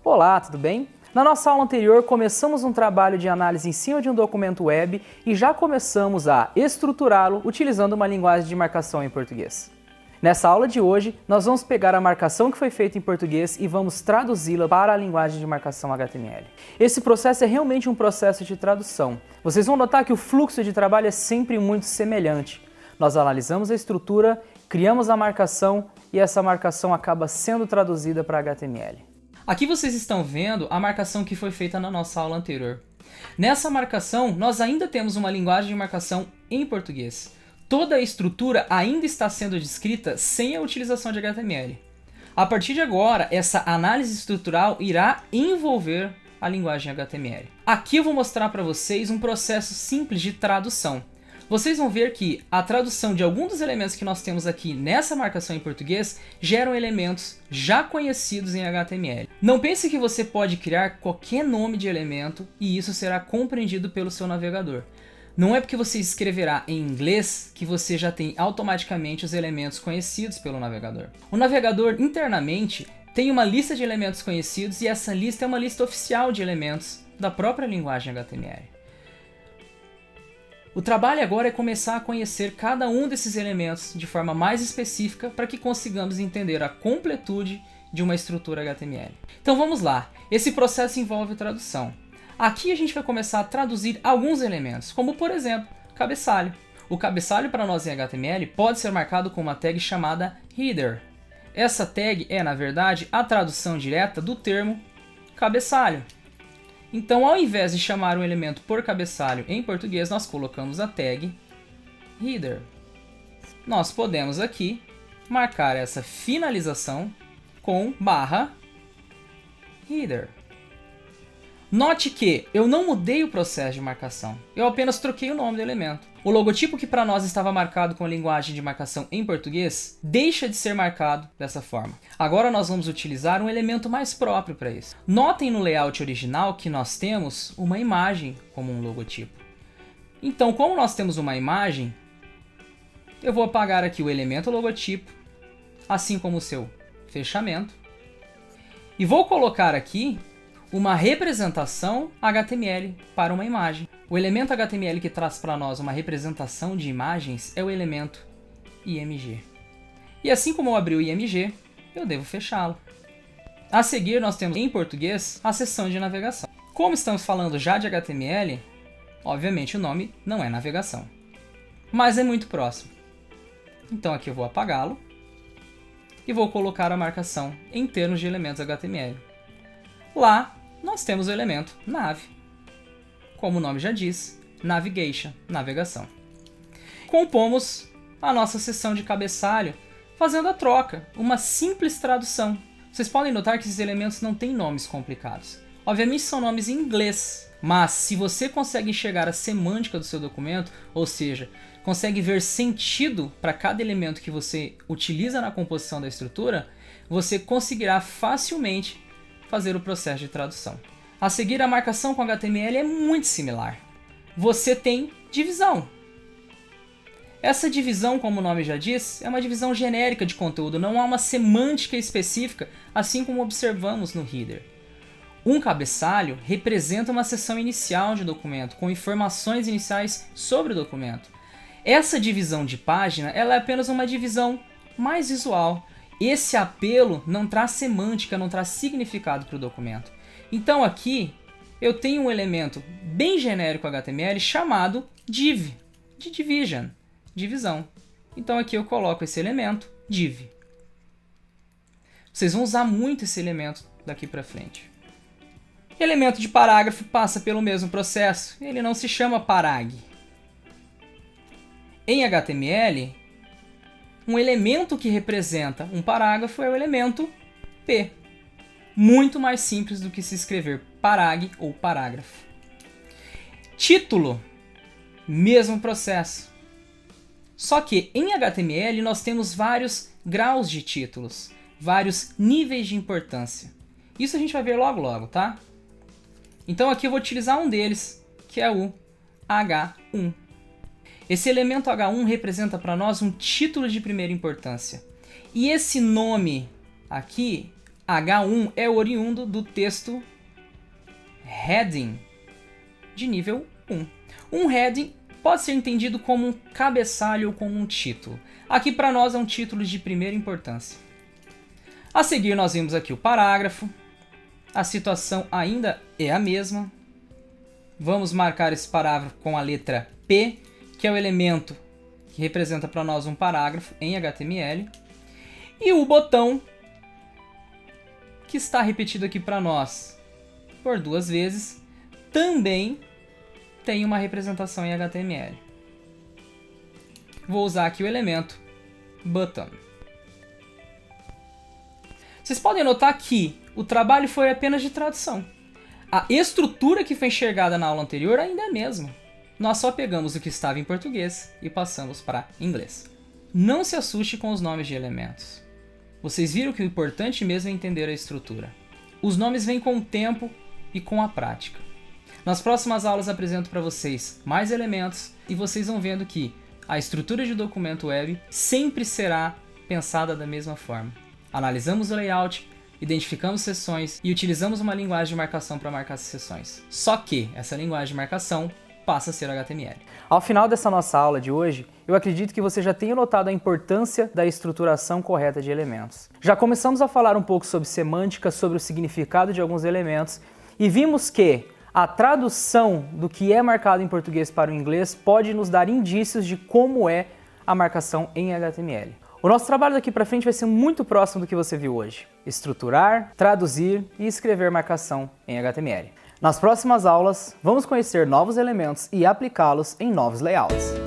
Olá, tudo bem? Na nossa aula anterior, começamos um trabalho de análise em cima de um documento web e já começamos a estruturá-lo utilizando uma linguagem de marcação em português. Nessa aula de hoje, nós vamos pegar a marcação que foi feita em português e vamos traduzi-la para a linguagem de marcação HTML. Esse processo é realmente um processo de tradução. Vocês vão notar que o fluxo de trabalho é sempre muito semelhante. Nós analisamos a estrutura, criamos a marcação e essa marcação acaba sendo traduzida para HTML. Aqui vocês estão vendo a marcação que foi feita na nossa aula anterior. Nessa marcação, nós ainda temos uma linguagem de marcação em português. Toda a estrutura ainda está sendo descrita sem a utilização de HTML. A partir de agora, essa análise estrutural irá envolver a linguagem HTML. Aqui eu vou mostrar para vocês um processo simples de tradução. Vocês vão ver que a tradução de alguns dos elementos que nós temos aqui nessa marcação em português geram elementos já conhecidos em HTML. Não pense que você pode criar qualquer nome de elemento e isso será compreendido pelo seu navegador. Não é porque você escreverá em inglês que você já tem automaticamente os elementos conhecidos pelo navegador. O navegador internamente tem uma lista de elementos conhecidos e essa lista é uma lista oficial de elementos da própria linguagem HTML. O trabalho agora é começar a conhecer cada um desses elementos de forma mais específica para que consigamos entender a completude de uma estrutura HTML. Então vamos lá, esse processo envolve tradução. Aqui a gente vai começar a traduzir alguns elementos, como por exemplo, cabeçalho. O cabeçalho para nós em HTML pode ser marcado com uma tag chamada header. Essa tag é, na verdade, a tradução direta do termo cabeçalho. Então, ao invés de chamar um elemento por cabeçalho em português, nós colocamos a tag header. Nós podemos aqui marcar essa finalização com /header. Note que eu não mudei o processo de marcação, eu apenas troquei o nome do elemento. O logotipo que para nós estava marcado com a linguagem de marcação em português deixa de ser marcado dessa forma. Agora nós vamos utilizar um elemento mais próprio para isso. Notem no layout original que nós temos uma imagem como um logotipo. Então, como nós temos uma imagem, eu vou apagar aqui o elemento logotipo, assim como o seu fechamento, e vou colocar aqui uma representação HTML para uma imagem. O elemento HTML que traz para nós uma representação de imagens é o elemento IMG. E assim como eu abri o IMG, eu devo fechá-lo. A seguir nós temos em português a seção de navegação. Como estamos falando já de HTML, obviamente o nome não é navegação, mas é muito próximo. Então aqui eu vou apagá-lo e vou colocar a marcação em termos de elementos HTML. Lá nós temos o elemento nav. Como o nome já diz, navigation, navegação. Compomos a nossa seção de cabeçalho fazendo a troca, uma simples tradução. Vocês podem notar que esses elementos não têm nomes complicados. Obviamente são nomes em inglês, mas se você consegue enxergar a semântica do seu documento, ou seja, consegue ver sentido para cada elemento que você utiliza na composição da estrutura, você conseguirá facilmente fazer o processo de tradução. A seguir, a marcação com HTML é muito similar. Você tem divisão. Essa divisão, como o nome já diz, é uma divisão genérica de conteúdo, não há uma semântica específica, assim como observamos no header. Um cabeçalho representa uma seção inicial de documento, com informações iniciais sobre o documento. Essa divisão de página ela é apenas uma divisão mais visual. Esse apelo não traz semântica, não traz significado para o documento. Então aqui eu tenho um elemento bem genérico HTML chamado div, de division, divisão. Então aqui eu coloco esse elemento div. Vocês vão usar muito esse elemento daqui para frente. Elemento de parágrafo passa pelo mesmo processo, ele não se chama parag. Em HTML, um elemento que representa um parágrafo é o elemento P. Muito mais simples do que se escrever parag ou parágrafo. Título, mesmo processo. Só que em HTML nós temos vários graus de títulos, vários níveis de importância. Isso a gente vai ver logo logo, tá? Então aqui eu vou utilizar um deles, que é o H1. Esse elemento H1 representa para nós um título de primeira importância. E esse nome aqui H1 é oriundo do texto heading de nível 1. Um heading pode ser entendido como um cabeçalho ou como um título. Aqui para nós é um título de primeira importância. A seguir nós vimos aqui o parágrafo. A situação ainda é a mesma. Vamos marcar esse parágrafo com a letra P, que é o elemento que representa para nós um parágrafo em HTML. E o botão, que está repetido aqui para nós por 2 vezes, também tem uma representação em HTML. Vou usar aqui o elemento button. Vocês podem notar que o trabalho foi apenas de tradução. A estrutura que foi enxergada na aula anterior ainda é a mesma. Nós só pegamos o que estava em português e passamos para inglês. Não se assuste com os nomes de elementos. Vocês viram que o importante mesmo é entender a estrutura. Os nomes vêm com o tempo e com a prática. Nas próximas aulas apresento para vocês mais elementos e vocês vão vendo que a estrutura de documento web sempre será pensada da mesma forma. Analisamos o layout, identificamos seções e utilizamos uma linguagem de marcação para marcar as seções. Só que essa linguagem de marcação passa a ser HTML. Ao final dessa nossa aula de hoje, eu acredito que você já tenha notado a importância da estruturação correta de elementos. Já começamos a falar um pouco sobre semântica, sobre o significado de alguns elementos e vimos que a tradução do que é marcado em português para o inglês pode nos dar indícios de como é a marcação em HTML. O nosso trabalho daqui para frente vai ser muito próximo do que você viu hoje. Estruturar, traduzir e escrever marcação em HTML. Nas próximas aulas, vamos conhecer novos elementos e aplicá-los em novos layouts.